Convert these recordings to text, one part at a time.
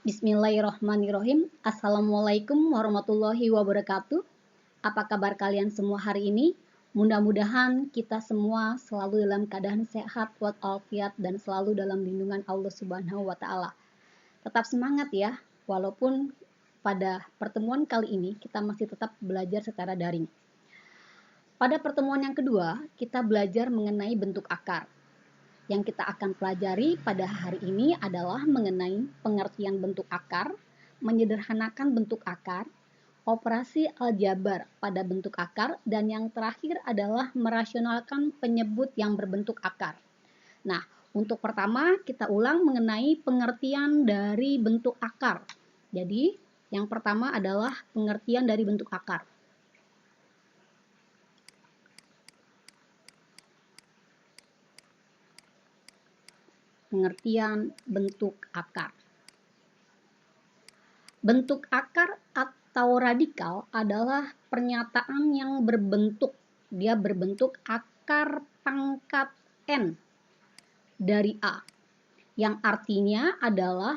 Bismillahirrahmanirrahim. Assalamualaikum warahmatullahi wabarakatuh. Apa kabar kalian semua hari ini? Mudah-mudahan kita semua selalu dalam keadaan sehat walafiat dan selalu dalam lindungan Allah Subhanahu wa taala. Tetap semangat ya, walaupun pada pertemuan kali ini kita masih tetap belajar secara daring. Pada pertemuan yang kedua, kita belajar mengenai bentuk akar. Yang kita akan pelajari pada hari ini adalah mengenai pengertian bentuk akar, menyederhanakan bentuk akar, operasi aljabar pada bentuk akar, dan yang terakhir adalah merasionalkan penyebut yang berbentuk akar. Nah, untuk pertama kita ulang mengenai pengertian dari bentuk akar. Jadi, yang pertama adalah pengertian dari bentuk akar. Pengertian bentuk akar. Bentuk akar atau radikal adalah pernyataan yang berbentuk, dia berbentuk akar pangkat N dari A, yang artinya adalah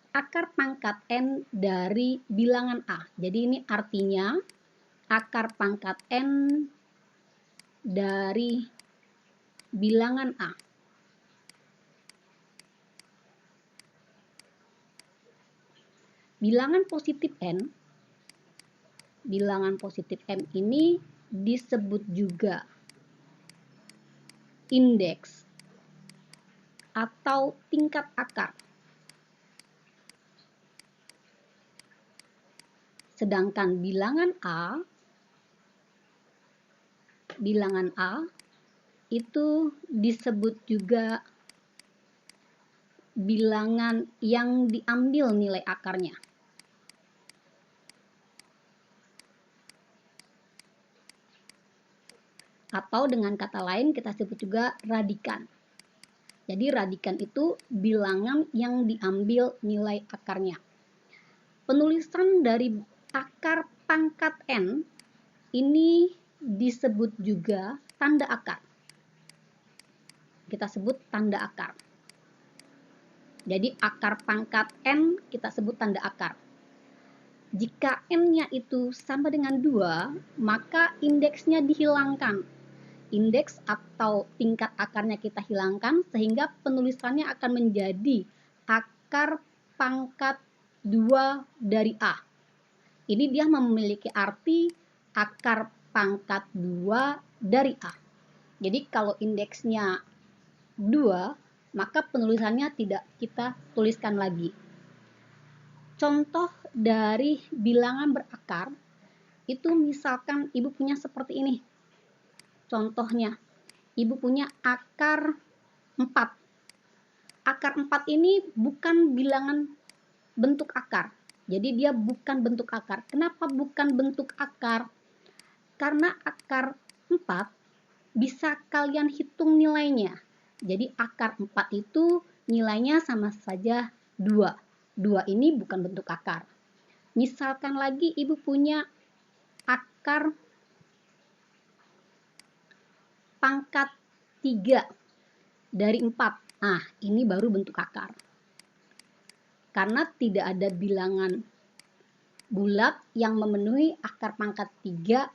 akar pangkat N dari bilangan A. Jadi ini artinya akar pangkat N dari bilangan A. Bilangan positif N ini disebut juga indeks atau tingkat akar. Sedangkan bilangan A itu disebut juga bilangan yang diambil nilai akarnya. Atau dengan kata lain kita sebut juga radikan. Jadi radikan itu bilangan yang diambil nilai akarnya. Penulisan dari akar pangkat N ini disebut juga tanda akar. Kita sebut tanda akar. Jadi akar pangkat N kita sebut tanda akar. Jika N-nya itu sama dengan 2, maka indeksnya dihilangkan. Indeks atau tingkat akarnya kita hilangkan sehingga penulisannya akan menjadi akar pangkat 2 dari A. Ini dia memiliki arti akar pangkat 2 dari A. Jadi kalau indeksnya 2, maka penulisannya tidak kita tuliskan lagi. Contoh dari bilangan berakar itu misalkan ibu punya seperti ini. Contohnya, ibu punya akar 4. Akar 4 ini bukan bilangan bentuk akar. Jadi dia bukan bentuk akar. Kenapa bukan bentuk akar? Karena akar 4 bisa kalian hitung nilainya. Jadi akar 4 itu nilainya sama saja 2. 2 ini bukan bentuk akar. Misalkan lagi ibu punya akar pangkat 3 dari 4. Nah, ini baru bentuk akar. Karena tidak ada bilangan bulat yang memenuhi akar pangkat 3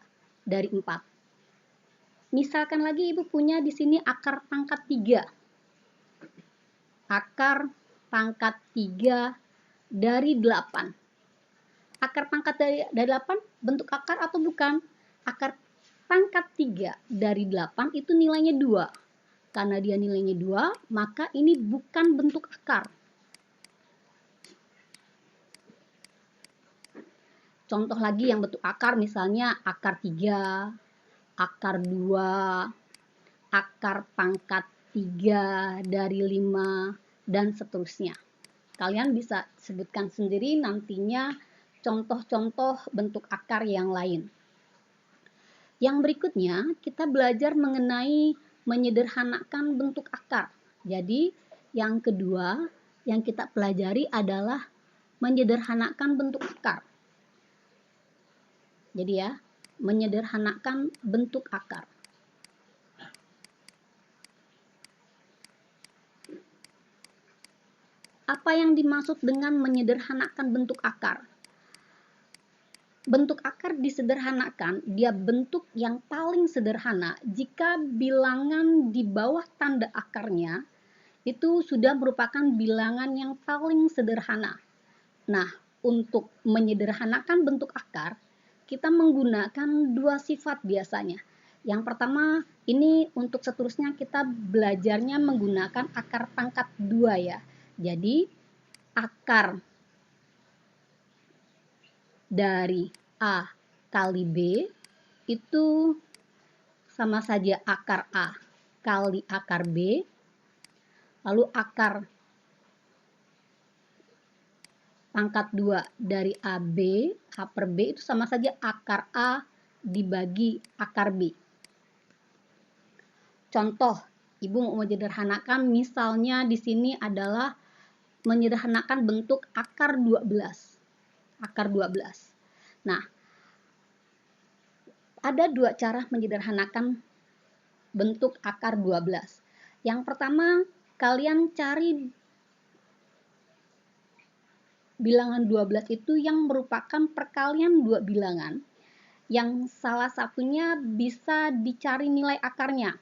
dari 4. Misalkan lagi ibu punya di sini akar pangkat 3. Akar pangkat 3 dari 8. Akar pangkat dari 8 bentuk akar atau bukan? Akar pangkat 3 dari 8 itu nilainya 2. Karena dia nilainya 2, maka ini bukan bentuk akar. Contoh lagi yang bentuk akar misalnya akar 3, akar 2, akar pangkat 3 dari 5, dan seterusnya. Kalian bisa sebutkan sendiri nantinya contoh-contoh bentuk akar yang lain. Yang berikutnya, kita belajar mengenai menyederhanakan bentuk akar. Jadi, yang kedua yang kita pelajari adalah menyederhanakan bentuk akar. Jadi ya, menyederhanakan bentuk akar. Apa yang dimaksud dengan menyederhanakan bentuk akar? Bentuk akar disederhanakan, dia bentuk yang paling sederhana jika bilangan di bawah tanda akarnya itu sudah merupakan bilangan yang paling sederhana. Nah, untuk menyederhanakan bentuk akar, kita menggunakan dua sifat biasanya. Yang pertama, ini untuk seterusnya kita belajarnya menggunakan akar pangkat 2 ya. Jadi, akar dari A kali B itu sama saja akar A kali akar B, lalu akar pangkat 2 dari AB, A per B itu sama saja akar A dibagi akar B. Contoh, Ibu mau menyederhanakan, misalnya di sini adalah menyederhanakan bentuk akar 12. Akar 12. Nah, ada dua cara menyederhanakan bentuk akar 12. Yang pertama, kalian cari bilangan 12 itu yang merupakan perkalian dua bilangan, yang salah satunya bisa dicari nilai akarnya.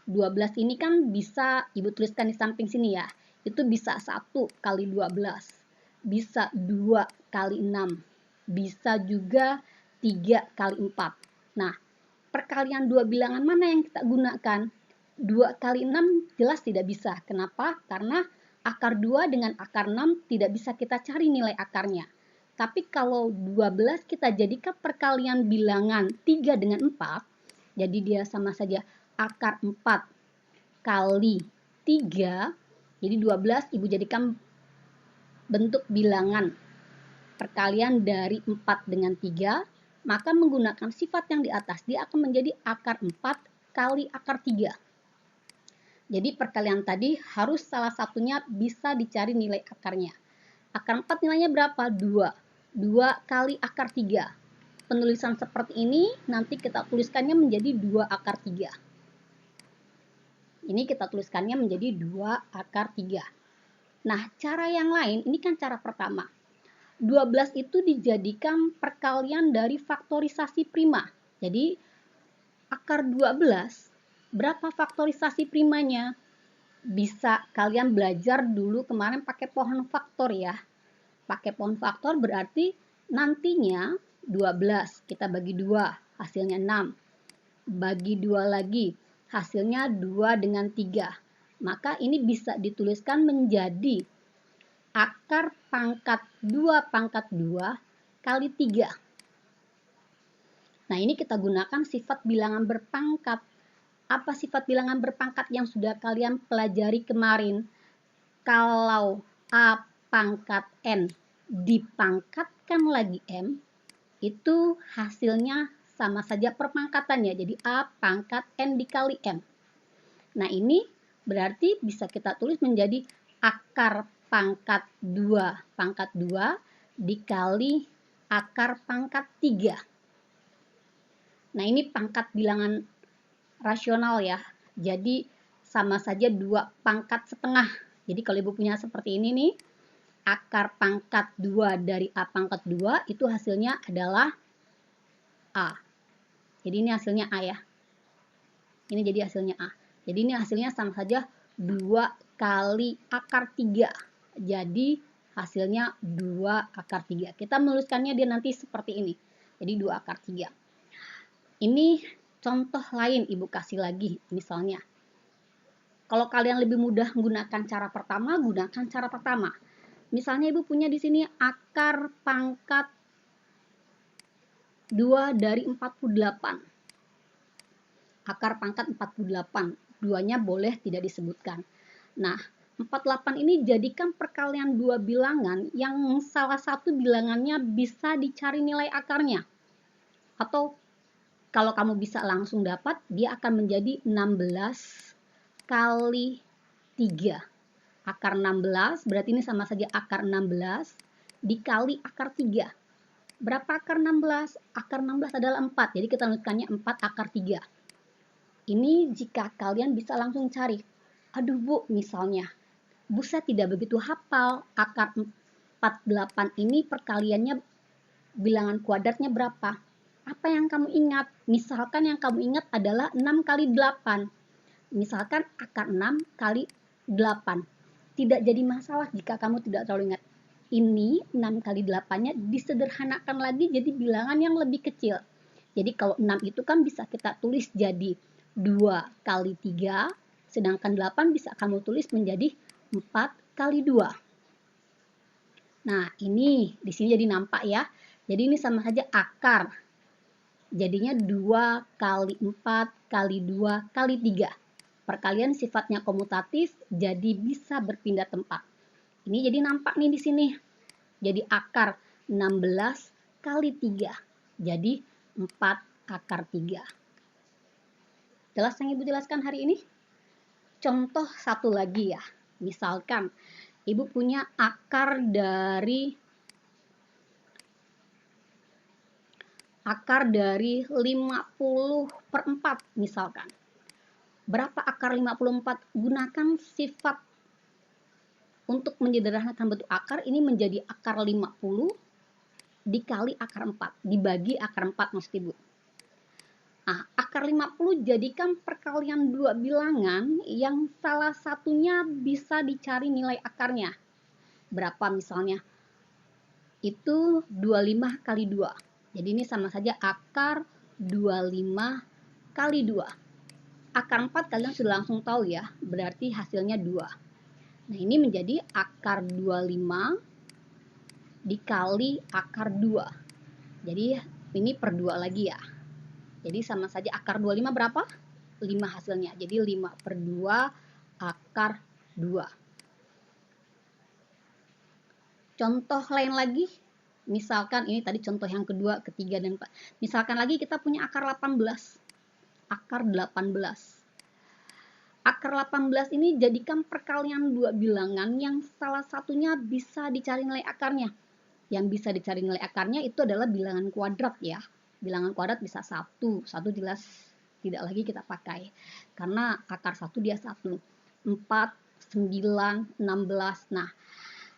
12 ini kan bisa Ibu tuliskan di samping sini ya. Itu bisa 1 kali 12, bisa 2 kali 6, bisa juga 3 kali 4. Nah, perkalian dua bilangan mana yang kita gunakan? 2 kali 6 jelas tidak bisa. Kenapa? Karena akar 2 dengan akar 6 tidak bisa kita cari nilai akarnya. Tapi kalau 12 kita jadikan perkalian bilangan 3 dengan 4, jadi dia sama saja akar 4 kali 3, jadi 12 Ibu jadikan bentuk bilangan perkalian dari 4 dengan 3, maka menggunakan sifat yang di atas, dia akan menjadi akar 4 kali akar 3. Jadi perkalian tadi harus salah satunya bisa dicari nilai akarnya. Akar 4 nilainya berapa? 2. 2 kali akar 3. Penulisan seperti ini nanti kita tuliskannya menjadi 2 akar 3. Ini kita tuliskannya menjadi 2 akar 3. Nah, cara yang lain, ini kan cara pertama. 12 itu dijadikan perkalian dari faktorisasi prima. Jadi, akar 12, berapa faktorisasi primanya? Bisa kalian belajar dulu kemarin pakai pohon faktor ya. Pakai pohon faktor berarti nantinya 12 kita bagi 2, hasilnya 6. Bagi 2 lagi, hasilnya 2 dengan 3. Maka ini bisa dituliskan menjadi akar pangkat 2 pangkat 2 kali 3. Nah, ini kita gunakan sifat bilangan berpangkat. Apa sifat bilangan berpangkat yang sudah kalian pelajari kemarin? Kalau A pangkat N dipangkatkan lagi M, itu hasilnya sama saja perpangkatannya. Jadi A pangkat N dikali M. Nah, ini berarti bisa kita tulis menjadi akar pangkat 2 pangkat 2 dikali akar pangkat 3. Nah, ini pangkat bilangan rasional ya. Jadi sama saja 2 pangkat setengah. Jadi kalau Ibu punya seperti ini nih, akar pangkat 2 dari A pangkat 2 itu hasilnya adalah A. Jadi ini hasilnya A ya. Ini jadi hasilnya A. Jadi ini hasilnya sama saja 2 kali akar 3. Jadi hasilnya 2 akar 3. Kita menuliskannya dia nanti seperti ini. Jadi 2 akar 3. Ini contoh lain Ibu kasih lagi, misalnya. Kalau kalian lebih mudah menggunakan cara pertama, gunakan cara pertama. Misalnya Ibu punya di sini akar pangkat 2 dari 48. Akar pangkat 48. Duanya boleh tidak disebutkan. Nah, 48 ini jadikan perkalian dua bilangan yang salah satu bilangannya bisa dicari nilai akarnya. Atau kalau kamu bisa langsung dapat, dia akan menjadi 16 kali 3. Akar 16, berarti ini sama saja akar 16 dikali akar 3. Berapa akar 16? Akar 16 adalah 4, jadi kita tuliskannya 4 akar 3. Ini jika kalian bisa langsung cari. Aduh Bu, misalnya, Bu, saya tidak begitu hafal akar 48 ini perkaliannya bilangan kuadratnya berapa. Apa yang kamu ingat? Misalkan yang kamu ingat adalah 6 kali 8. Misalkan akar 6 kali 8. Tidak jadi masalah jika kamu tidak terlalu ingat. Ini 6 kali 8-nya disederhanakan lagi jadi bilangan yang lebih kecil. Jadi kalau 6 itu kan bisa kita tulis jadi 2 kali 3, sedangkan 8 bisa kamu tulis menjadi 4 kali 2. Nah, ini di sini jadi nampak ya. Jadi ini sama saja akar. Jadinya 2 kali 4 kali 2 kali 3. Perkalian sifatnya komutatif, jadi bisa berpindah tempat. Ini jadi nampak nih di sini. Jadi akar 16 kali 3. Jadi 4 akar 3. Jelas yang Ibu jelaskan hari ini? Contoh satu lagi ya. Misalkan Ibu punya akar dari 50/4 misalkan. Berapa akar 54? Gunakan sifat untuk menyederhanakan bentuk akar, ini menjadi akar 50 dikali akar 4, dibagi akar 4 maksud Ibu. Nah, akar 50 jadikan perkalian dua bilangan yang salah satunya bisa dicari nilai akarnya. Berapa misalnya? Itu 25 kali 2. Jadi ini sama saja akar 25 kali 2. Akar 4 kalian sudah langsung tahu ya, berarti hasilnya 2. Nah, ini menjadi akar 25 dikali akar 2. Jadi ini per 2 lagi ya. Jadi sama saja akar 25 berapa? 5 hasilnya. Jadi 5 per 2 akar 2. Contoh lain lagi, misalkan ini tadi contoh yang kedua, ketiga, dan 4. Misalkan lagi kita punya akar 18. Akar 18. Akar 18 ini jadikan perkalian dua bilangan yang salah satunya bisa dicari nilai akarnya. Yang bisa dicari nilai akarnya itu adalah bilangan kuadrat ya. Bilangan kuadrat bisa 1. 1 jelas tidak lagi kita pakai. Karena akar 1 dia 1. 4, 9, 16. Nah,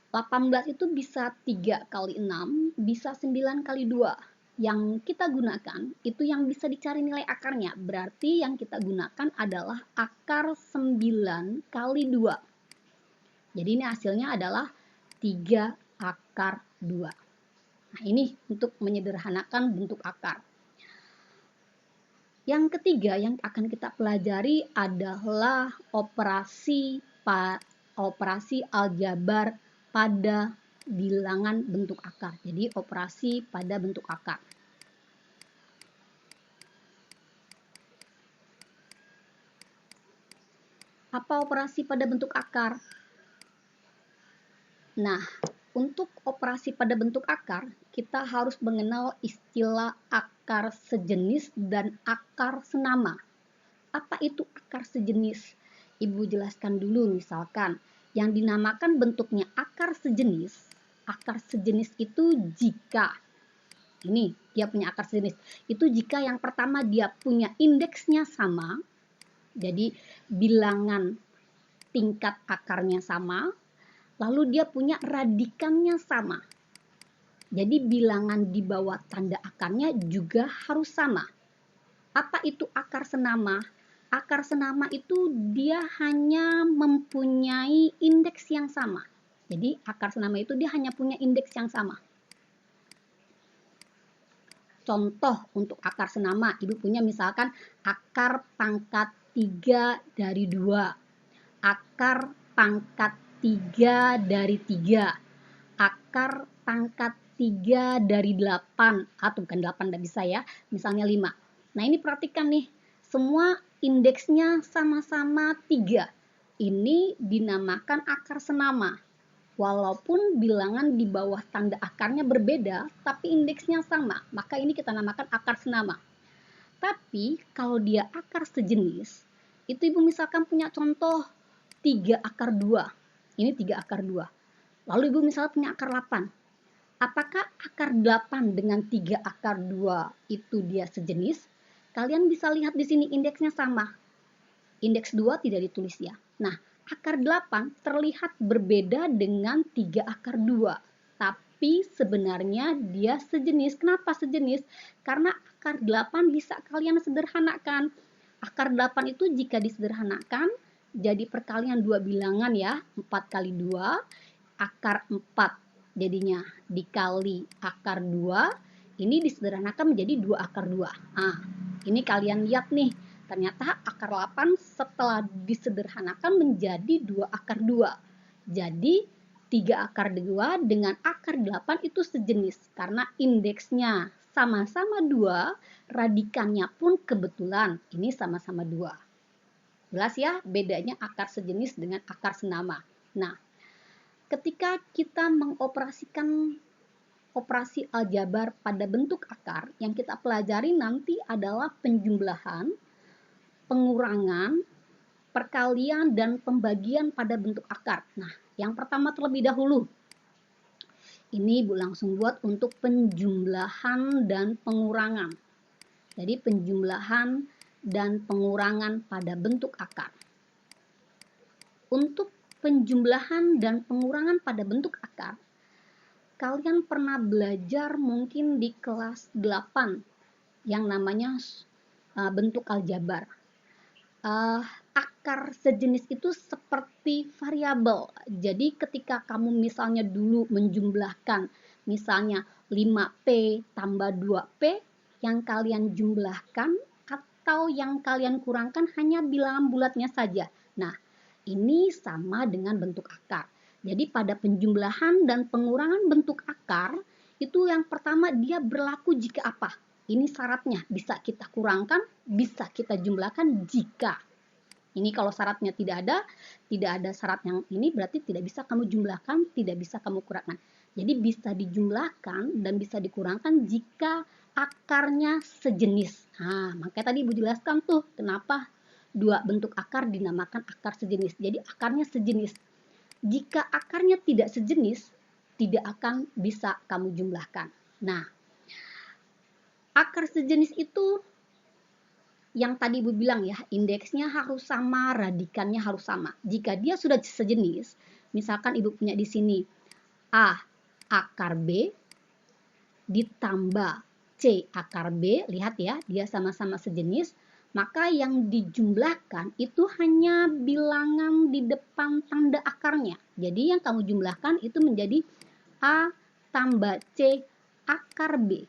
18 itu bisa 3 kali 6, bisa 9 kali 2. Yang kita gunakan itu yang bisa dicari nilai akarnya. Berarti yang kita gunakan adalah akar 9 kali 2. Jadi ini hasilnya adalah 3 akar 2. Nah, ini untuk menyederhanakan bentuk akar. Yang ketiga yang akan kita pelajari adalah operasi aljabar pada bilangan bentuk akar. Jadi operasi pada bentuk akar. Apa operasi pada bentuk akar? Nah, untuk operasi pada bentuk akar, kita harus mengenal istilah akar sejenis dan akar senama. Apa itu akar sejenis? Ibu jelaskan dulu, misalkan yang dinamakan bentuknya akar sejenis itu jika ini dia punya akar sejenis. Itu jika yang pertama dia punya indeksnya sama, jadi bilangan tingkat akarnya sama, lalu dia punya radikannya sama. Jadi bilangan di bawah tanda akarnya juga harus sama. Apa itu akar senama? Akar senama itu dia hanya mempunyai indeks yang sama. Jadi akar senama itu dia hanya punya indeks yang sama. Contoh untuk akar senama, Ibu punya misalkan akar pangkat 3 dari 2, akar pangkat 3 dari 3, akar pangkat 3 dari 8, atau bukan 8 tidak bisa ya, misalnya 5. Nah, ini perhatikan nih, semua indeksnya sama-sama 3. Ini dinamakan akar senama. Walaupun bilangan di bawah tanda akarnya berbeda, tapi indeksnya sama, maka ini kita namakan akar senama. Tapi kalau dia akar sejenis, itu Ibu misalkan punya contoh 3 akar 2. Ini 3 akar 2. Lalu Ibu misalnya punya akar 8. Apakah akar 8 dengan 3 akar 2 itu dia sejenis? Kalian bisa lihat di sini indeksnya sama. Indeks 2 tidak ditulis ya. Nah, akar 8 terlihat berbeda dengan 3 akar 2. Tapi sebenarnya dia sejenis. Kenapa sejenis? Karena akar 8 bisa kalian sederhanakan. Akar 8 itu jika disederhanakan jadi perkalian dua bilangan ya. 4 kali 2, akar 4 jadinya dikali akar 2. Ini disederhanakan menjadi 2 akar 2. Nah, ini kalian lihat nih. Ternyata akar 8 setelah disederhanakan menjadi 2 akar 2. Jadi 3 akar 2 dengan akar 8 itu sejenis karena indeksnya sama-sama 2, radikannya pun kebetulan ini sama-sama 2. Jelas ya bedanya akar sejenis dengan akar senama. Nah, ketika kita mengoperasikan operasi aljabar pada bentuk akar, yang kita pelajari nanti adalah penjumlahan, pengurangan, perkalian, dan pembagian pada bentuk akar. Nah, yang pertama terlebih dahulu, ini Ibu langsung buat untuk penjumlahan dan pengurangan. Jadi penjumlahan dan pengurangan pada bentuk akar. Untuk penjumlahan dan pengurangan pada bentuk akar, kalian pernah belajar mungkin di kelas 8 yang namanya bentuk aljabar. Akar sejenis itu seperti variabel. Jadi ketika kamu misalnya dulu menjumlahkan misalnya 5P tambah 2P, yang kalian jumlahkan atau yang kalian kurangkan hanya bilangan bulatnya saja. Nah, ini sama dengan bentuk akar. Jadi pada penjumlahan dan pengurangan bentuk akar, itu yang pertama dia berlaku jika apa? Ini syaratnya, bisa kita kurangkan, bisa kita jumlahkan jika. Ini kalau syaratnya tidak ada syarat yang ini berarti tidak bisa kamu jumlahkan, tidak bisa kamu kurangkan. Jadi bisa dijumlahkan dan bisa dikurangkan jika akarnya sejenis. Nah, makanya tadi Ibu jelaskan tuh kenapa dua bentuk akar dinamakan akar sejenis. Jadi akarnya sejenis. Jika akarnya tidak sejenis, tidak akan bisa kamu jumlahkan. Nah, akar sejenis itu yang tadi Ibu bilang ya, indeksnya harus sama, radikannya harus sama. Jika dia sudah sejenis, misalkan Ibu punya di sini A akar B ditambah C akar B, lihat ya, dia sama-sama sejenis, maka yang dijumlahkan itu hanya bilangan di depan tanda akarnya. Jadi yang kamu jumlahkan itu menjadi A tambah C akar B.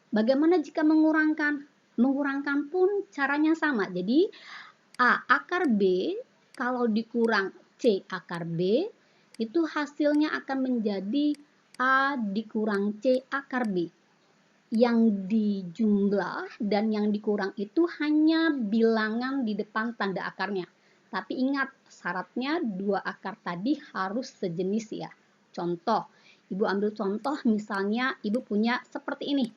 Bagaimana jika mengurangkan? Mengurangkan pun caranya sama. Jadi A akar B kalau dikurang C akar B, itu hasilnya akan menjadi A dikurang C akar B. Yang dijumlah dan yang dikurang itu hanya bilangan di depan tanda akarnya. Tapi ingat, syaratnya dua akar tadi harus sejenis ya. Contoh, Ibu ambil contoh misalnya Ibu punya seperti ini.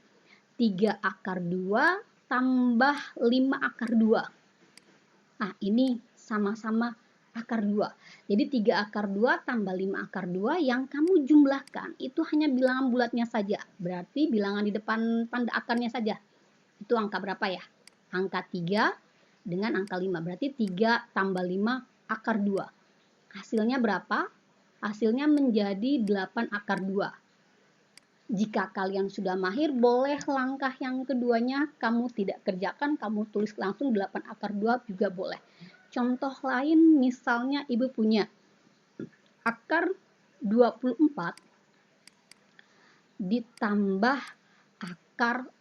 3 akar 2 tambah 5 akar 2. Nah, ini sama-sama akar 2. Jadi 3 akar 2 tambah 5 akar 2 yang kamu jumlahkan itu hanya bilangan bulatnya saja. Berarti bilangan di depan tanda akarnya saja. Itu angka berapa ya? Angka 3 dengan angka 5. Berarti 3 tambah 5 akar 2. Hasilnya berapa? Hasilnya menjadi 8 akar 2. Jika kalian sudah mahir, boleh langkah yang keduanya kamu tidak kerjakan, kamu tulis langsung 8 akar 2 juga boleh. Contoh lain misalnya Ibu punya akar 24 ditambah akar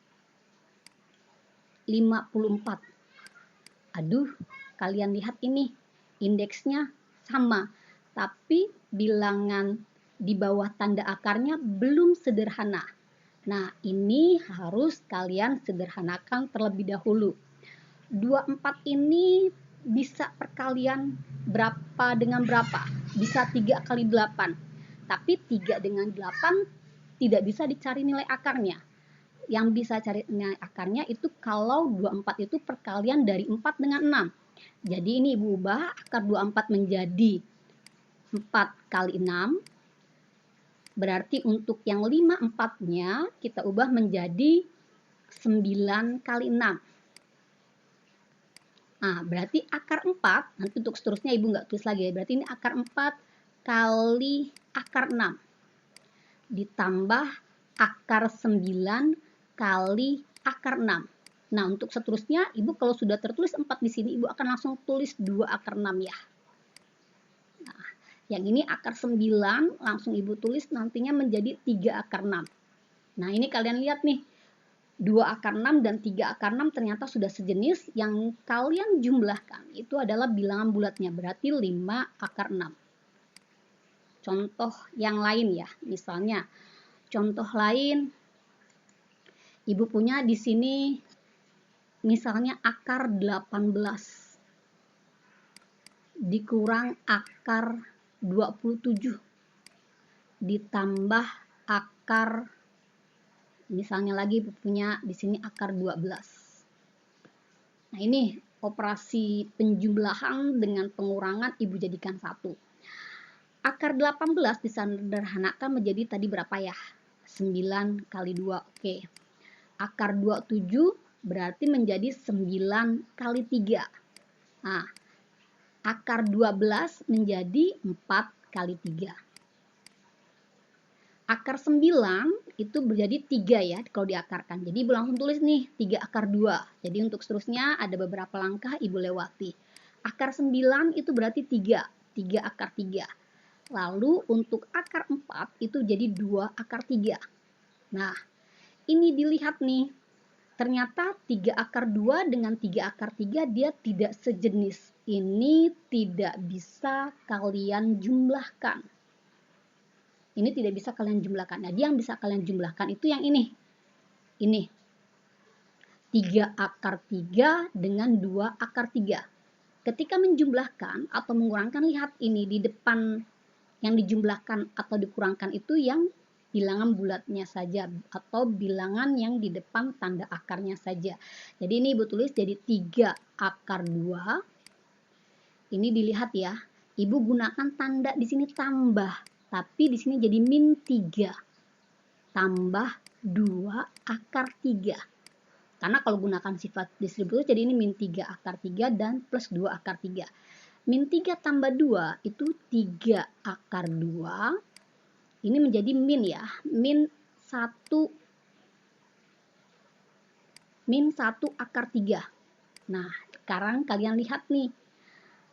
54. Aduh, kalian lihat ini, indeksnya sama, tapi bilangan di bawah tanda akarnya belum sederhana. Nah, ini harus kalian sederhanakan terlebih dahulu. 24 ini bisa perkalian berapa dengan berapa? Bisa 3 kali 8. Tapi 3 dengan 8 tidak bisa dicari nilai akarnya. Yang bisa cari nilai akarnya itu kalau 24 itu perkalian dari 4 dengan 6. Jadi ini Ibu ubah akar 24 menjadi 4 kali 6. Berarti untuk yang 5/4-nya kita ubah menjadi 9 kali 6. Nah, berarti akar 4, nanti untuk seterusnya Ibu nggak tulis lagi ya. Berarti ini akar 4 kali akar 6. Ditambah akar 9 kali akar 6. Nah, untuk seterusnya Ibu kalau sudah tertulis 4 di sini, Ibu akan langsung tulis 2 akar 6 ya. Nah, yang ini akar 9 langsung Ibu tulis nantinya menjadi 3 akar 6. Nah, ini kalian lihat nih. 2 akar 6 dan 3 akar 6 ternyata sudah sejenis. Yang kalian jumlahkan itu adalah bilangan bulatnya, berarti 5 akar 6. Contoh yang lain ya, misalnya contoh lain Ibu punya di sini misalnya akar 18 dikurang akar 27 ditambah akar, misalnya lagi Ibu punya di sini akar 12. Nah, ini operasi penjumlahan dengan pengurangan Ibu jadikan 1. Akar 18 disederhanakan menjadi tadi berapa ya? 9 kali 2. Oke. Akar 27 berarti menjadi 9 kali 3. Nah, akar 12 menjadi 4 kali 3. Akar 9 itu menjadi 3 ya kalau diakarkan. Jadi Ibu langsung tulis nih 3 akar 2. Jadi untuk seterusnya ada beberapa langkah Ibu lewati. Akar 9 itu berarti 3. 3 akar 3. Lalu untuk akar 4 itu jadi 2 akar 3. Nah, ini dilihat nih. Ternyata 3 akar 2 dengan 3 akar 3 dia tidak sejenis. Ini tidak bisa kalian jumlahkan. Ini tidak bisa kalian jumlahkan. Nah, yang bisa kalian jumlahkan itu yang ini. Ini. 3 akar 3 dengan 2 akar 3. Ketika menjumlahkan atau mengurangkan, lihat ini di depan yang dijumlahkan atau dikurangkan itu yang bilangan bulatnya saja atau bilangan yang di depan tanda akarnya saja. Jadi ini Ibu tulis jadi 3 akar 2. Ini dilihat ya. Ibu gunakan tanda di sini tambah. Tapi di sini jadi min 3 tambah 2 akar 3. Karena kalau gunakan sifat distributif jadi ini min 3 akar 3 dan plus 2 akar 3. Min 3 tambah 2 itu 3 akar 2. Ini menjadi min ya. Min 1 akar 3. Nah, sekarang kalian lihat nih.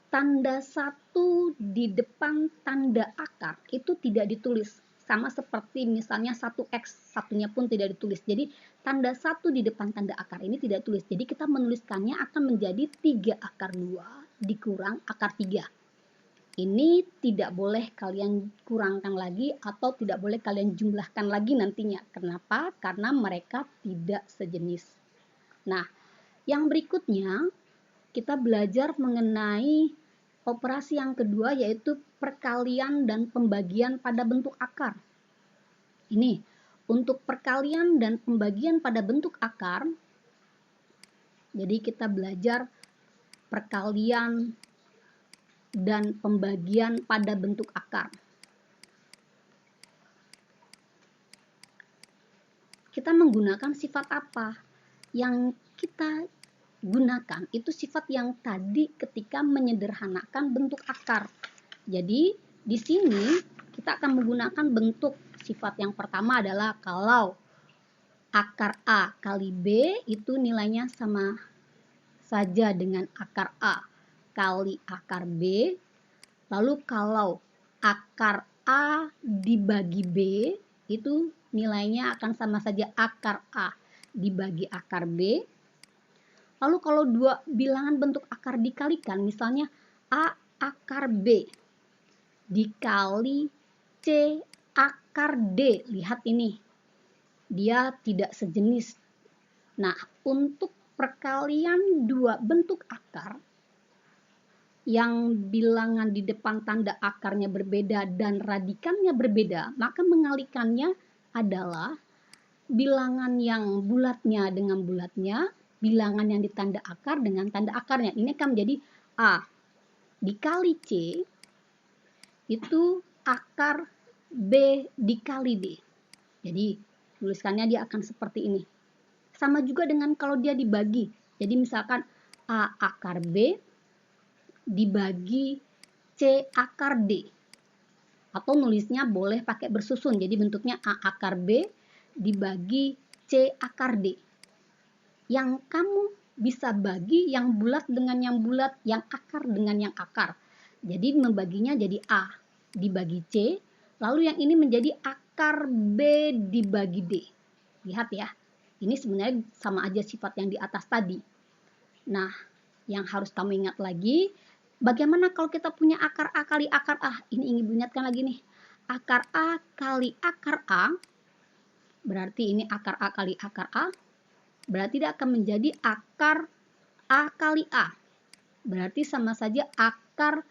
Tanda 1 di depan tanda akar itu tidak ditulis. Sama seperti misalnya 1x, satunya pun tidak ditulis. Jadi tanda 1 di depan tanda akar ini tidak ditulis. Jadi kita menuliskannya akan menjadi 3 akar 2 dikurang akar 3. Ini tidak boleh kalian kurangkan lagi atau tidak boleh kalian jumlahkan lagi nantinya. Kenapa? Karena mereka tidak sejenis. Nah, yang berikutnya kita belajar mengenai operasi yang kedua yaitu perkalian dan pembagian pada bentuk akar. Ini untuk perkalian dan pembagian pada bentuk akar. Jadi kita belajar perkalian dan pembagian pada bentuk akar. Kita menggunakan sifat apa? Yang kita gunakan itu sifat yang tadi ketika menyederhanakan bentuk akar. Jadi di sini kita akan menggunakan bentuk sifat yang pertama adalah kalau akar A kali B itu nilainya sama saja dengan akar A kali akar B. Lalu kalau akar A dibagi B itu nilainya akan sama saja akar A dibagi akar B. Lalu kalau dua bilangan bentuk akar dikalikan, misalnya A akar B dikali C akar D. Lihat ini, dia tidak sejenis. Nah, untuk perkalian dua bentuk akar yang bilangan di depan tanda akarnya berbeda dan radikannya berbeda, maka mengalikannya adalah bilangan yang bulatnya dengan bulatnya, bilangan yang ditanda akar dengan tanda akarnya. Ini akan menjadi A dikali C itu akar B dikali D. Jadi tuliskannya dia akan seperti ini. Sama juga dengan kalau dia dibagi. Jadi misalkan A akar B dibagi C akar D. Atau nulisnya boleh pakai bersusun, jadi bentuknya A akar B dibagi C akar D. Yang kamu bisa bagi yang bulat dengan yang bulat, yang akar dengan yang akar. Jadi membaginya jadi A dibagi C, lalu yang ini menjadi akar B dibagi D. Lihat ya, ini sebenarnya sama aja sifat yang di atas tadi. Nah, yang harus kamu ingat lagi, bagaimana kalau kita punya akar A kali akar A? Ini ingin ingatkan lagi nih. Akar A kali akar A, berarti ini akar A kali akar A, berarti dia akan menjadi akar A kali A. Berarti sama saja akar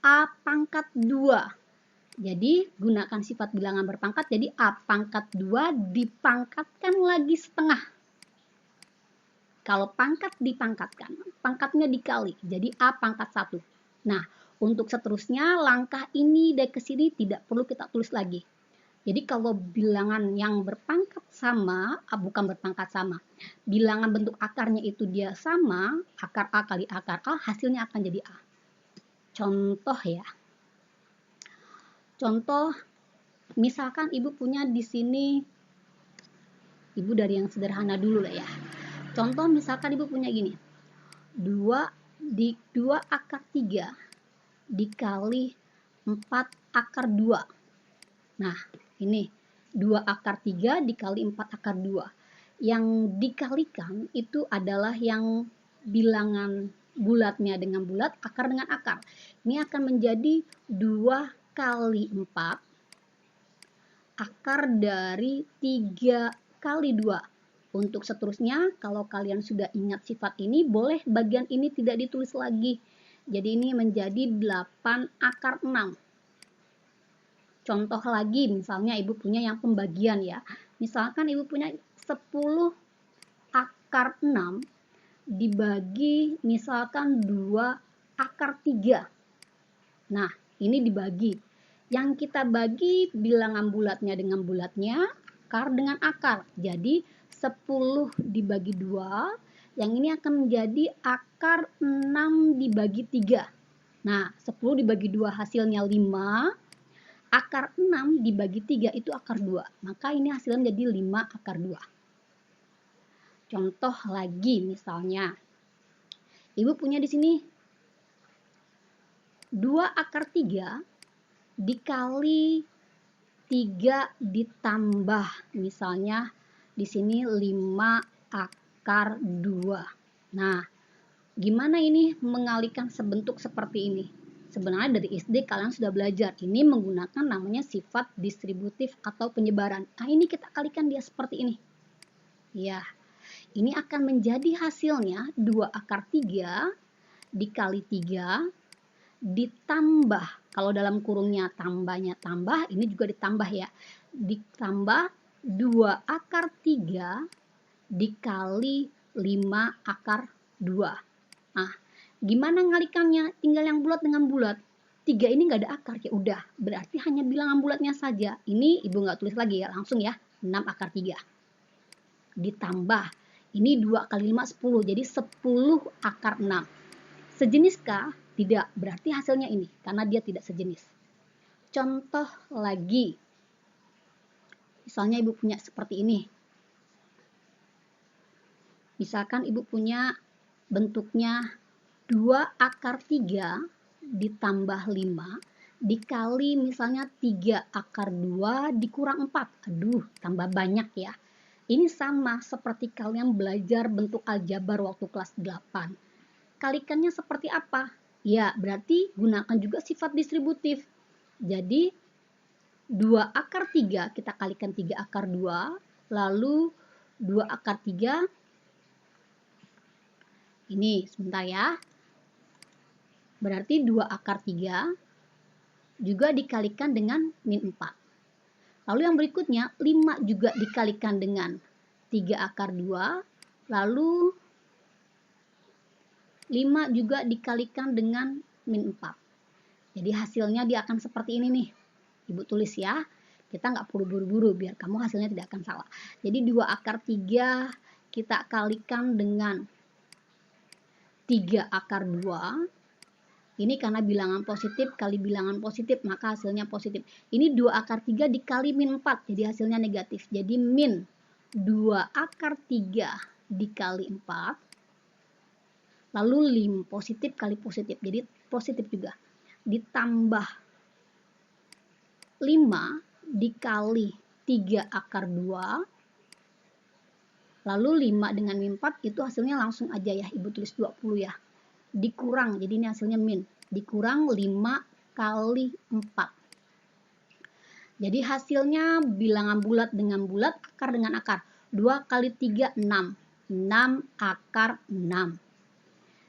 A pangkat 2. Jadi gunakan sifat bilangan berpangkat, jadi A pangkat 2 dipangkatkan lagi setengah. Kalau pangkat dipangkatkan, pangkatnya dikali, jadi A pangkat 1. Nah, untuk seterusnya langkah ini dari ke sini tidak perlu kita tulis lagi. Jadi kalau bilangan yang berpangkat sama, bukan berpangkat sama, bilangan bentuk akarnya itu dia sama, akar A kali akar A, hasilnya akan jadi A. Contoh ya. Contoh, misalkan ibu punya di sini, ibu dari yang sederhana dulu lah ya. Contoh misalkan ibu punya gini, 2 akar 3 dikali 4 akar 2. Nah, ini 2 akar 3 dikali 4 akar 2. Yang dikalikan itu adalah yang bilangan bulatnya dengan bulat, akar dengan akar. Ini akan menjadi 2 kali 4 akar dari 3 kali 2. Untuk seterusnya, kalau kalian sudah ingat sifat ini, boleh bagian ini tidak ditulis lagi. Jadi ini menjadi 8 akar 6. Contoh lagi, misalnya ibu punya yang pembagian ya. Misalkan ibu punya 10 akar 6 dibagi misalkan 2 akar 3. Nah, ini dibagi. Yang kita bagi bilangan bulatnya dengan bulatnya, akar dengan akar. Jadi 10 dibagi 2, yang ini akan menjadi akar 6 dibagi 3. Nah, 10 dibagi 2 hasilnya 5. Akar 6 dibagi 3 itu akar 2. Maka ini hasilnya menjadi 5 akar 2. Contoh lagi misalnya, ibu punya di sini 2 akar 3 dikali 3 ditambah misalnya di sini 5 akar 2. Nah, gimana ini mengalihkan sebentuk seperti ini? Sebenarnya dari SD kalian sudah belajar. Ini menggunakan namanya sifat distributif atau penyebaran. Nah, ini kita kalikan dia seperti ini. Ya, ini akan menjadi hasilnya 2 akar 3 dikali 3 ditambah, kalau dalam kurungnya tambahnya tambah, ini juga ditambah ya. Ditambah 2 akar 3 dikali 5 akar 2. Nah, gimana ngalikannya? Tinggal yang bulat dengan bulat. 3 ini nggak ada akar, ya udah. Berarti hanya bilangan bulatnya saja. Ini ibu nggak tulis lagi ya, langsung ya. 6 akar 3. Ditambah, ini 2 kali 5, 10. Jadi 10 akar 6. Sejeniskah? Tidak. Berarti hasilnya ini, karena dia tidak sejenis. Contoh lagi. Misalnya ibu punya seperti ini. Misalkan ibu punya bentuknya 2 akar 3 ditambah 5 dikali misalnya 3 akar 2 dikurang 4. Aduh, tambah banyak ya. Ini sama seperti kalian belajar bentuk aljabar waktu kelas 8. Kalikannya seperti apa? Ya, berarti gunakan juga sifat distributif. Jadi, 2 akar 3 kita kalikan 3 akar 2, lalu 2 akar 3, ini sebentar ya. Berarti 2 akar 3 juga dikalikan dengan min 4. Lalu yang berikutnya 5 juga dikalikan dengan 3 akar 2. Lalu 5 juga dikalikan dengan min 4. Jadi hasilnya dia akan seperti ini nih. Ibu tulis ya. Kita nggak perlu buru-buru biar kamu hasilnya tidak akan salah. Jadi 2 akar 3 kita kalikan dengan 3 akar 2. Ini karena bilangan positif kali bilangan positif, maka hasilnya positif. Ini 2 akar 3 dikali min 4, jadi hasilnya negatif. Jadi min 2 akar 3 dikali 4, lalu positif kali positif, jadi positif juga. Ditambah 5 dikali 3 akar 2, lalu 5 dengan min 4 itu hasilnya langsung aja ya, Ibu tulis 20 ya. Dikurang, jadi ini hasilnya min, dikurang 5 kali 4. Jadi hasilnya bilangan bulat dengan bulat, akar dengan akar. 2 kali 3, 6. 6 akar 6.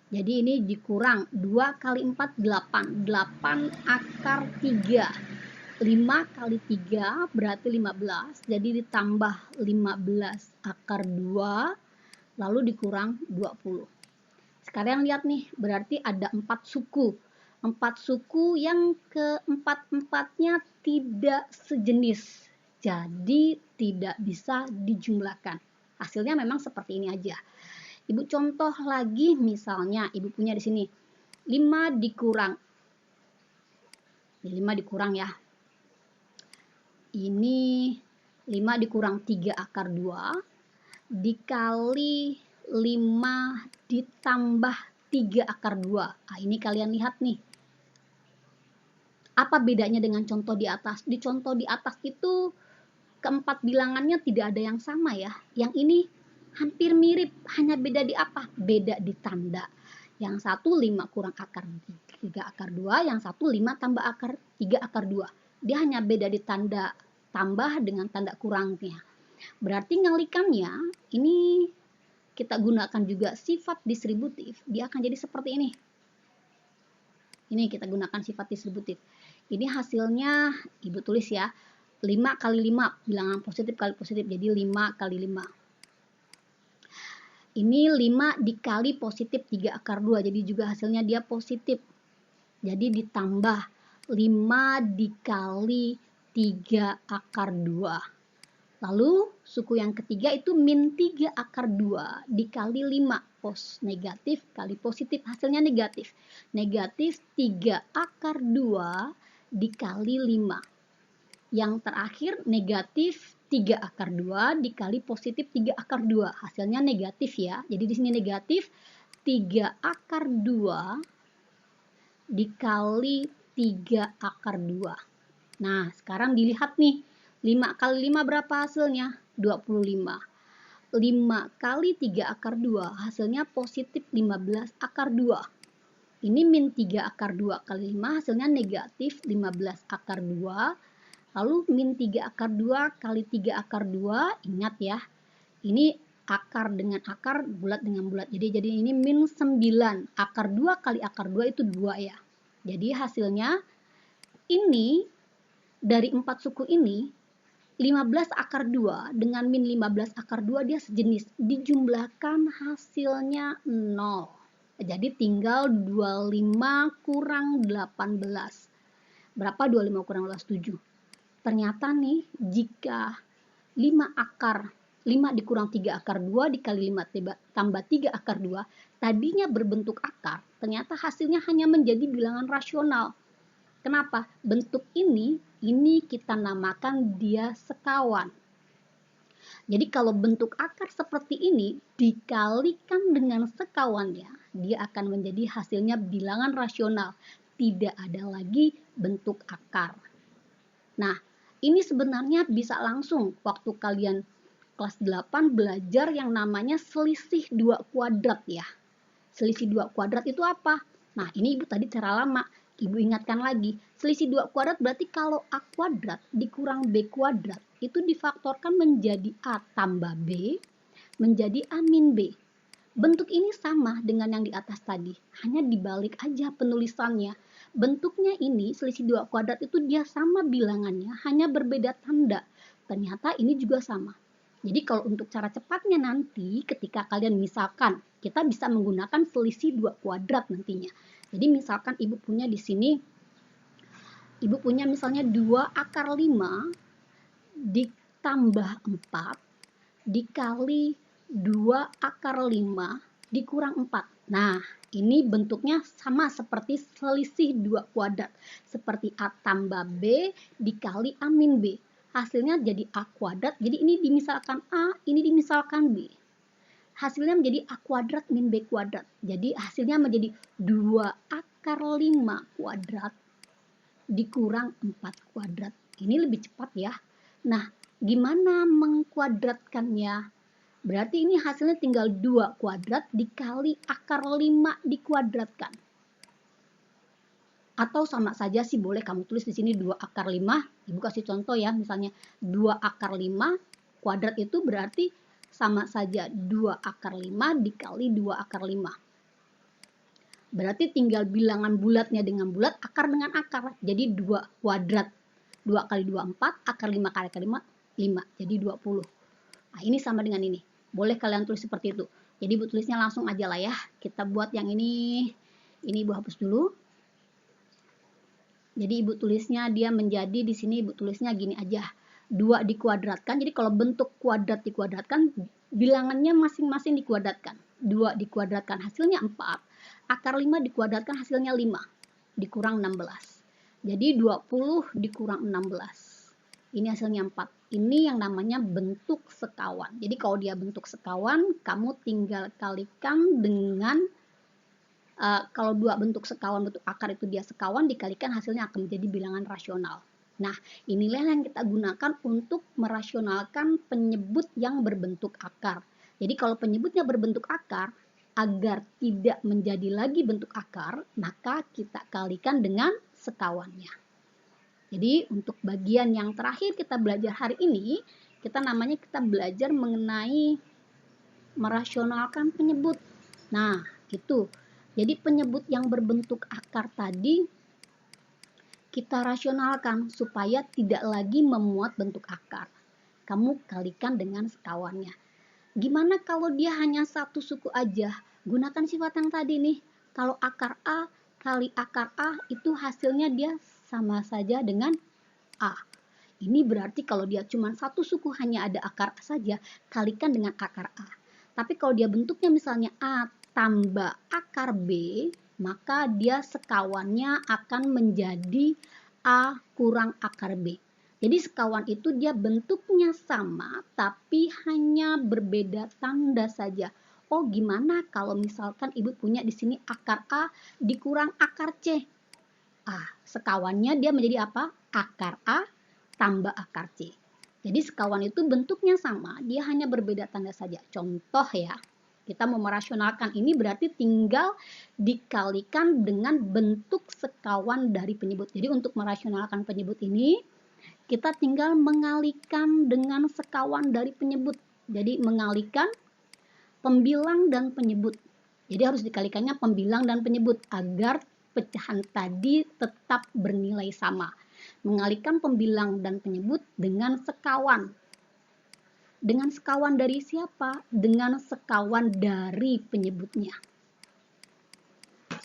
Jadi ini dikurang 2 kali 4, 8. 8 akar 3. 5 kali 3 berarti 15. Jadi ditambah 15 akar 2, lalu dikurang 20. Sekarang lihat nih, berarti ada 4 suku. 4 suku yang keempat-empatnya tidak sejenis. Jadi tidak bisa dijumlahkan. Hasilnya memang seperti ini aja. Ibu contoh lagi, misalnya Ibu punya di sini 5 dikurang. Ini 5 dikurang ya. Ini 5 dikurang 3 akar 2 dikali 5 ditambah 3 akar 2. Nah, ini kalian lihat nih. Apa bedanya dengan contoh di atas? Di contoh di atas itu keempat bilangannya tidak ada yang sama ya. Yang ini hampir mirip, hanya beda di apa? Beda di tanda. Yang satu 5 kurang akar 3 akar 2, yang satu 5 tambah akar 3 akar 2. Dia hanya beda di tanda tambah dengan tanda kurangnya. Berarti ngalikannya ini kita gunakan juga sifat distributif, dia akan jadi seperti ini. Ini kita gunakan sifat distributif. Ini hasilnya Ibu tulis ya, 5 kali 5, bilangan positif kali positif, jadi 5 kali 5. Ini 5 dikali positif 3 akar 2, jadi juga hasilnya dia positif. Jadi ditambah 5 dikali 3 akar 2. Lalu suku yang ketiga itu min 3 akar 2 dikali 5. Negatif kali positif, hasilnya negatif. Negatif 3 akar 2 dikali 5. Yang terakhir negatif 3 akar 2 dikali positif 3 akar 2. Hasilnya negatif ya. Jadi di sini negatif 3 akar 2 dikali 3 akar 2. Nah, sekarang dilihat nih. 5 kali 5 berapa hasilnya? 25. 5 kali 3 akar 2 hasilnya positif 15 akar 2. Ini min 3 akar 2 kali 5 hasilnya negatif 15 akar 2. Lalu min 3 akar 2 kali 3 akar 2, ingat ya, ini akar dengan akar, bulat dengan bulat. Jadi ini min 9. Akar 2 kali akar 2 itu 2 ya. Jadi hasilnya ini dari 4 suku ini 15 akar 2 dengan min 15 akar 2 dia sejenis. Dijumlahkan hasilnya 0. Jadi tinggal 25 kurang 18. Berapa 25 kurang 18? 7. Ternyata nih jika 5 dikurang 3 akar 2 dikali 5 tambah 3 akar 2 tadinya berbentuk akar, ternyata hasilnya hanya menjadi bilangan rasional. Kenapa? Bentuk ini kita namakan dia sekawan. Jadi kalau bentuk akar seperti ini dikalikan dengan sekawannya, dia akan menjadi hasilnya bilangan rasional. Tidak ada lagi bentuk akar. Nah, ini sebenarnya bisa langsung waktu kalian kelas 8 belajar yang namanya selisih 2 kuadrat ya. Selisih 2 kuadrat itu apa? Nah, ini Ibu tadi cara lama. Ibu ingatkan lagi, selisih 2 kuadrat berarti kalau A kuadrat dikurang B kuadrat, itu difaktorkan menjadi A tambah B, menjadi A min B. Bentuk ini sama dengan yang di atas tadi, hanya dibalik aja penulisannya. Bentuknya ini, selisih 2 kuadrat itu dia sama bilangannya, hanya berbeda tanda. Ternyata ini juga sama. Jadi kalau untuk cara cepatnya nanti, ketika kalian misalkan, kita bisa menggunakan selisih 2 kuadrat nantinya. Jadi misalkan Ibu punya di sini, Ibu punya misalnya 2 akar 5 ditambah 4 dikali 2 akar 5 dikurang 4. Nah, ini bentuknya sama seperti selisih 2 kuadrat. Seperti A tambah B dikali A min B. Hasilnya jadi A kuadrat, jadi ini dimisalkan A, ini dimisalkan B. Hasilnya menjadi A kuadrat min B kuadrat. Jadi hasilnya menjadi 2 akar 5 kuadrat dikurang 4 kuadrat. Ini lebih cepat ya. Nah, gimana mengkuadratkannya? Berarti ini hasilnya tinggal 2 kuadrat dikali akar 5 dikuadratkan. Atau sama saja sih, boleh kamu tulis di sini 2 akar 5. Ibu kasih contoh ya, misalnya 2 akar 5 kuadrat itu berarti sama saja 2 akar 5 dikali 2 akar 5. Berarti tinggal bilangan bulatnya dengan bulat, akar dengan akar. Jadi 2 kuadrat. 2 kali 2, 4, akar 5 kali akar 5, 5. Jadi 20. Nah, ini sama dengan ini. Boleh kalian tulis seperti itu. Jadi ibu tulisnya langsung aja lah ya. Kita buat yang ini. Ini ibu hapus dulu. Jadi ibu tulisnya dia menjadi di sini ibu tulisnya gini aja. 2 dikuadratkan. Jadi kalau bentuk kuadrat dikuadratkan, bilangannya masing-masing dikuadratkan. 2 dikuadratkan hasilnya 4. Akar 5 dikuadratkan hasilnya 5. Dikurang 16. Jadi 20 dikurang 16. Ini hasilnya 4. Ini yang namanya bentuk sekawan. Jadi kalau dia bentuk sekawan, kamu tinggal kalikan dengan kalau 2 bentuk sekawan, bentuk akar itu dia sekawan, dikalikan hasilnya akan menjadi bilangan rasional. Nah, inilah yang kita gunakan untuk merasionalkan penyebut yang berbentuk akar. Jadi kalau penyebutnya berbentuk akar, agar tidak menjadi lagi bentuk akar, maka kita kalikan dengan sekawannya. Jadi untuk bagian yang terakhir kita belajar hari ini, kita belajar mengenai merasionalkan penyebut. Nah, itu. Jadi penyebut yang berbentuk akar tadi kita rasionalkan supaya tidak lagi memuat bentuk akar. Kamu kalikan dengan sekawannya. Gimana kalau dia hanya satu suku aja? Gunakan sifat yang tadi nih. Kalau akar A kali akar A itu hasilnya dia sama saja dengan A. Ini berarti kalau dia cuma satu suku hanya ada akar A saja, kalikan dengan akar A. Tapi kalau dia bentuknya misalnya A tambah akar B, maka dia sekawannya akan menjadi A kurang akar B. Jadi sekawan itu dia bentuknya sama, tapi hanya berbeda tanda saja. Oh, gimana kalau misalkan ibu punya di sini akar A dikurang akar C? Sekawannya dia menjadi apa? Akar A tambah akar C. Jadi sekawan itu bentuknya sama, dia hanya berbeda tanda saja. Contoh ya, kita mau merasionalkan ini berarti tinggal dikalikan dengan bentuk sekawan dari penyebut. Jadi untuk merasionalkan penyebut ini, kita tinggal mengalikan dengan sekawan dari penyebut. Jadi mengalikan pembilang dan penyebut. Jadi harus dikalikannya pembilang dan penyebut agar pecahan tadi tetap bernilai sama. Mengalihkan pembilang dan penyebut dengan sekawan. Dengan sekawan dari siapa? Dengan sekawan dari penyebutnya.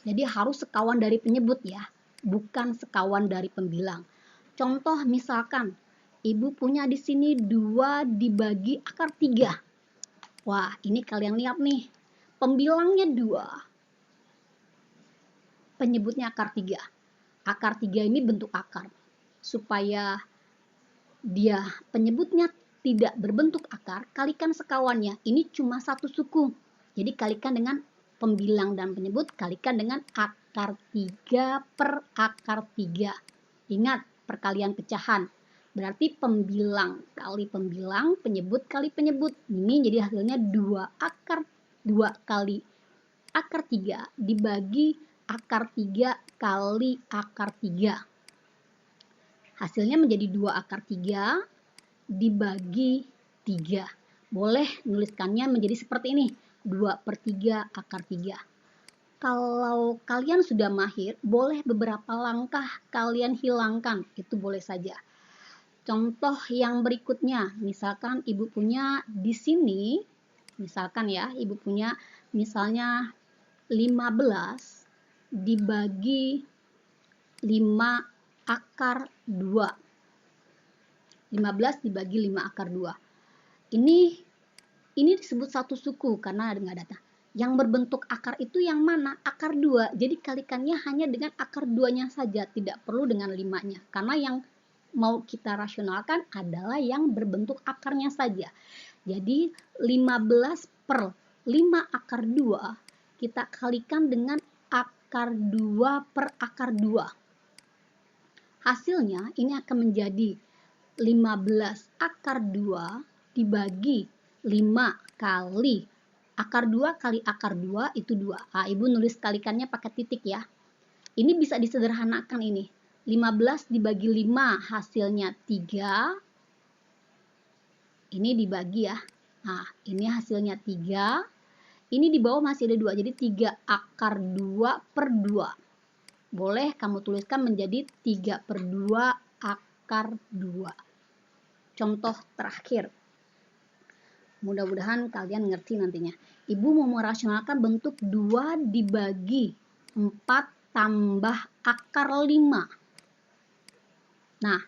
Jadi harus sekawan dari penyebut ya, bukan sekawan dari pembilang. Contoh misalkan, ibu punya di sini 2 dibagi akar 3. Wah, ini kalian lihat nih. Pembilangnya 2. Penyebutnya akar 3. Akar 3 ini bentuk akar. Supaya dia penyebutnya tidak berbentuk akar, kalikan sekawannya. Ini cuma satu suku. Jadi kalikan dengan pembilang dan penyebut, kalikan dengan akar 3 per akar 3. Ingat, perkalian pecahan. Berarti pembilang kali pembilang, penyebut kali penyebut. Ini jadi hasilnya 2 kali akar 3 dibagi akar 3 kali akar 3. Hasilnya menjadi 2 akar 3 dibagi 3. Boleh nuliskannya menjadi seperti ini. 2/3 akar 3. Kalau kalian sudah mahir, boleh beberapa langkah kalian hilangkan. Itu boleh saja. Contoh yang berikutnya, misalkan ibu punya di sini, misalkan ya, ibu punya misalnya 15 dibagi 5 akar 2. 15 dibagi 5 akar 2. Ini disebut satu suku karena nggak ada. Yang berbentuk akar itu yang mana? Akar 2. Jadi kalikannya hanya dengan akar 2-nya saja, tidak perlu dengan 5-nya. Karena yang mau kita rasionalkan adalah yang berbentuk akarnya saja. Jadi 15 per 5 akar 2 kita kalikan dengan akar 2 per akar 2. Hasilnya ini akan menjadi 15 akar 2 dibagi 5 kali akar 2 kali akar 2 itu 2. Nah, Ibu nulis kalikannya pakai titik ya. Ini bisa disederhanakan ini. 15 dibagi 5 hasilnya 3. Ini dibagi ya. Nah, ini hasilnya 3. Ini di bawah masih ada 2. Jadi 3 akar 2 per 2. Boleh kamu tuliskan menjadi 3 per 2 akar 2. Contoh terakhir. Mudah-mudahan kalian ngerti nantinya. Ibu mau merasionalkan bentuk 2 dibagi 4 tambah akar 5. Nah,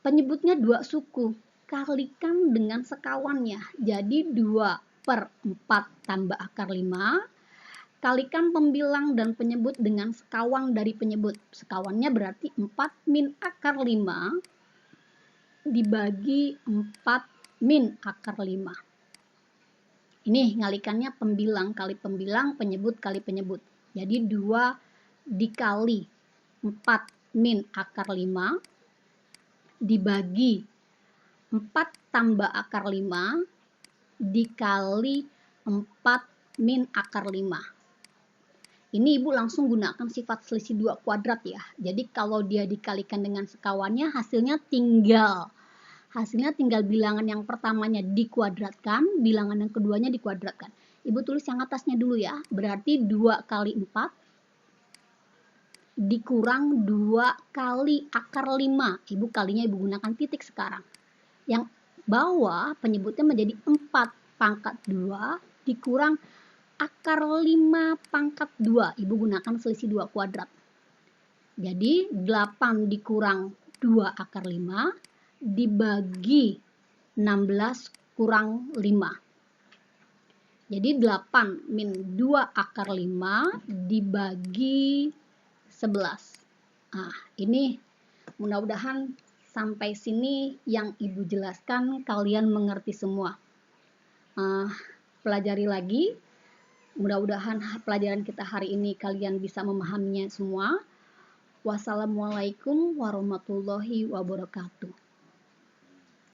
penyebutnya 2 suku. Kalikan dengan sekawannya. Jadi 2 per 4 tambah akar 5. Kalikan pembilang dan penyebut dengan sekawang dari penyebut. Sekawannya berarti 4 min akar 5 dibagi 4 min akar 5. Ini ngalikannya pembilang kali pembilang, penyebut kali penyebut. Jadi 2 dikali 4 min akar 5 dibagi 4 tambah akar 5 dikali 4 min akar 5. Ini Ibu langsung gunakan sifat selisih 2 kuadrat ya. Jadi kalau dia dikalikan dengan sekawannya hasilnya tinggal bilangan yang pertamanya dikuadratkan, bilangan yang keduanya dikuadratkan. Ibu tulis yang atasnya dulu ya. Berarti 2 kali 4 dikurang 2 kali akar 5. Ibu kalinya Ibu gunakan titik sekarang. Yang bawah penyebutnya menjadi 4 pangkat 2 dikurang akar 5 pangkat 2. Ibu gunakan selisih 2 kuadrat. Jadi 8 dikurang 2 akar 5 dibagi 16 kurang 5. Jadi 8 min 2 akar 5 dibagi 11. Nah, ini mudah-mudahan sampai sini yang Ibu jelaskan kalian mengerti semua. Pelajari lagi. Mudah-mudahan pelajaran kita hari ini kalian bisa memahaminya semua. Wassalamualaikum warahmatullahi wabarakatuh.